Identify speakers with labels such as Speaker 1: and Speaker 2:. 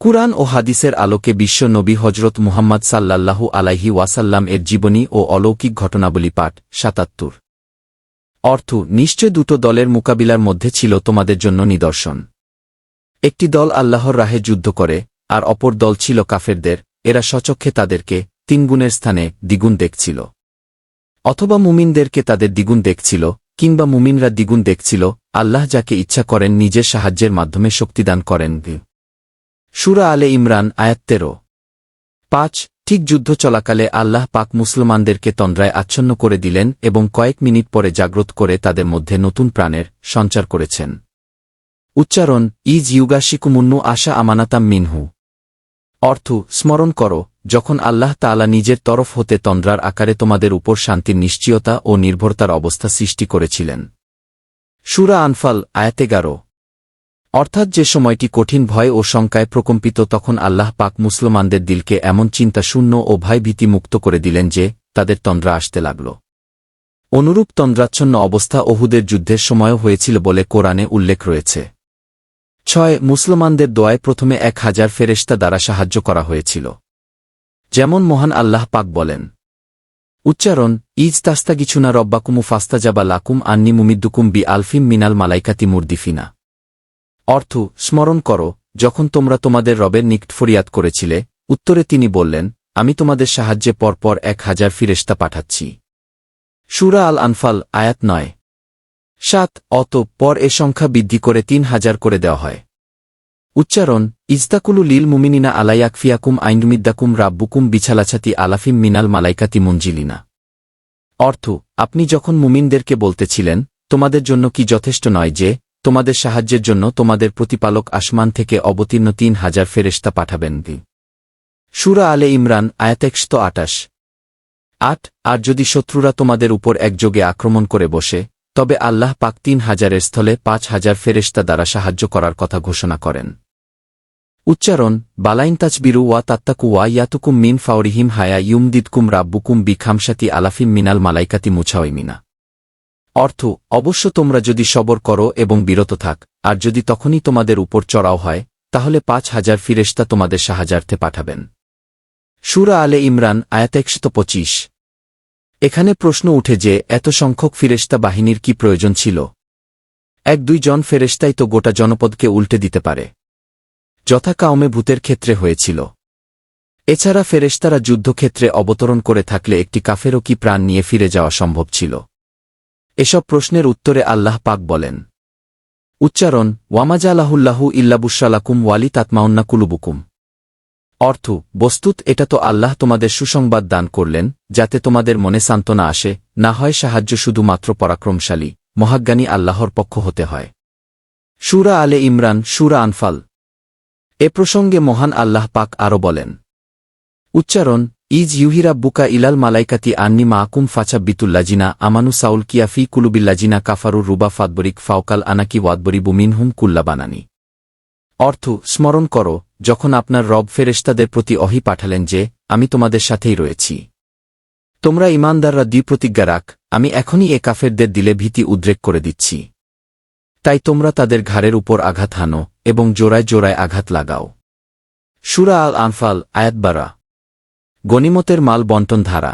Speaker 1: কুরআন ও হাদিসের আলোকে বিশ্ব নবী হজরত মুহাম্মদ সাল্লাল্লাহু আলাইহি ওয়াসাল্লাম এর জীবনী ও অলৌকিক ঘটনাবলী পাঠ ৭৭ অর্থ নিশ্চয় দুটো দলের মোকাবিলার মধ্যে ছিল তোমাদের জন্য নিদর্শন। একটি দল আল্লাহর রাহে যুদ্ধ করে, আর অপর দল ছিল কাফেরদের। এরা স্বচক্ষে তাদেরকে ৩ গুণের স্থানে দ্বিগুণ দেখছিল। অথবা মুমিনদেরকে তাদের দ্বিগুণ দেখছিল, কিংবা মুমিনরা দ্বিগুণ দেখছিল। আল্লাহ যাকে ইচ্ছা করেন নিজের সাহায্যের মাধ্যমে শক্তিদান করেন। সূরা আলে ইমরান আয়াত ১৩। ৫ ঠিক যুদ্ধ চলাকালে আল্লাহ পাক মুসলমানদেরকে তন্দ্রায় আচ্ছন্ন করে দিলেন এবং কয়েক মিনিট পরে জাগ্রত করে তাদের মধ্যে নতুন প্রাণের সঞ্চার করেছেন। উচ্চারণ ইজ ইউগাশিকুমুন্নু আশা আমানাতাম মিনহু। অর্থ স্মরণ করো যখন আল্লাহ তাআলা নিজের তরফ হতে তন্দ্রার আকারে তোমাদের উপর শান্তির নিশ্চয়তা ও নির্ভরতার অবস্থা সৃষ্টি করেছিলেন। সূরা আনফাল আয়াত ১১। অর্থাৎ যে সময়টি কঠিন ভয় ও শঙ্কায় প্রকম্পিত, তখন আল্লাহ পাক মুসলমানদের দিলকে এমন চিন্তাশূন্য ও ভয়ভীতি মুক্ত করে দিলেন যে তাদের তন্দ্রা আসতে লাগল। অনুরূপ তন্দ্রাচ্ছন্ন অবস্থা উহুদের যুদ্ধের সময়ও হয়েছিল বলে কোরআনে উল্লেখ রয়েছে। ৬ মুসলমানদের দোয়ায় প্রথমে ১,০০০ ফেরেশতা দ্বারা সাহায্য করা হয়েছিল। যেমন মহান আল্লাহ পাক বলেন, উচ্চারণ ইজ তাস্তাগিছুনা রব্বাকুমু ফাস্তাজাবা লাকুম আন্নি মুমিদ্দুকুম বি আলফিম মিনাল মালাইকাতি মুরদিফিনা। অর্থ স্মরণ করো যখন তোমরা তোমাদের রবের নিকট ফরিয়াদ করেছিলে, উত্তরে তিনি বললেন, আমি তোমাদের সাহায্যে পরপর ১,০০০ ফিরেশতা পাঠাচ্ছি। সূরা আল আনফাল আয়াত ৯। ৭ পর এ সংখ্যা বৃদ্ধি করে ৩,০০০ করে দেওয়া হয়। উচ্চারণ ইজতাকুলু লিল মুমিনিনা আলাইয়াকফিয়াকুম আইনুমিদ্দাকুম রাব্বুকুম বিছালাছাতি আলাফিম মিনাল মালাইকাতি মুনজিলিনা। অর্থ আপনি যখন মুমিনদেরকে বলতেছিলেন, তোমাদের জন্য কি যথেষ্ট নয় যে তোমাদের সাহায্যের জন্য তোমাদের প্রতিপালক আসমান থেকে অবতীর্ণ ৩,০০০ ফেরেশতা পাঠাবেন। সূরা আলে ইমরান আয়াত ১২৮। ৮ আর যদি শত্রুরা তোমাদের উপর একযোগে আক্রমণ করে বসে, তবে আল্লাহ পাক ৩,০০০-এর স্থলে ৫,০০০ ফেরেশতা দ্বারা সাহায্য করার কথা ঘোষণা করেন। উচ্চারণ বালাইন তাজবিরু ওয়া তাত্তাকু ওয়া ইয়াতুকুম মিন ফাওরিহিম হায়া ইউমদিদকুম রাব্বুকুম বিখামসাতি আলাফিম মিনাল মালাইকাতি মুছাওইমিনা। অর্থ অবশ্য তোমরা যদি সবর করো এবং বিরত থাক, আর যদি তখনই তোমাদের উপর চড়াও হয়, তাহলে ৫,০০০ ফিরেশতা তোমাদের সাহায্যার্থে পাঠাবেন। সূরা আলে ইমরান আয়াত ১২৫। এখানে প্রশ্ন উঠে যে এত সংখ্যক ফিরেশতা বাহিনীর কি প্রয়োজন ছিল? ১-২ জন ফেরেশতাই তো গোটা জনপদকে উল্টে দিতে পারে, যথা কাউমে ভূতের ক্ষেত্রে হয়েছিল। এছাড়া ফেরেশতারা যুদ্ধক্ষেত্রে অবতরণ করে থাকলে একটি কাফেরও কি প্রাণ নিয়ে ফিরে যাওয়া সম্ভব ছিল? এসব প্রশ্নের উত্তরে আল্লাহ পাক বলেন, উচ্চারণ ওয়ামাজালাহুল্লাহু ইল্লাবুশরালাকুম ওয়ালি তাতমাউন্না কুলুবুকুম। অর্থ বস্তুত এটা তো আল্লাহ তোমাদের সুসংবাদ দান করলেন যাতে তোমাদের মনে সান্ত্বনা আসে, না হয় সাহায্য শুধুমাত্র পরাক্রমশালী মহাজ্ঞানী আল্লাহর পক্ষ হতে হয়। সূরা আলে ইমরান সূরা আনফাল। এ প্রসঙ্গে মহান আল্লাহ পাক আরও বলেন, উচ্চারণ ইজ ইউহিরাব্বুকা ইলাল মালাইকাতি আন্নি মাআকুম ফাচাব্বিতুল্লাজিনা আমানু সাউল কিয়াফি কুলুবিল্লাজিনা কাফারুর রুবা ফাদবরিক ফাওকাল আনাকি ওয়াদবরিবু মিনহুম কুল্লা বানানি। অর্থ স্মরণ করো যখন আপনার রব ফেরেশতাদের প্রতি ওহী পাঠালেন যে আমি তোমাদের সাথেই রয়েছি। তোমরা ঈমানদাররা প্রতিজ্ঞা রাখ, আমি এখনই এ কাফেরদের দিলে ভীতি উদ্রেক করে দিচ্ছি। তাই তোমরা তাদের ঘাড়ের উপর আঘাত হানো এবং জোড়ায় জোড়ায় আঘাত লাগাও। সূরা আল আনফাল আয়াত ১২। গনিমতের মাল বন্টন ধারা।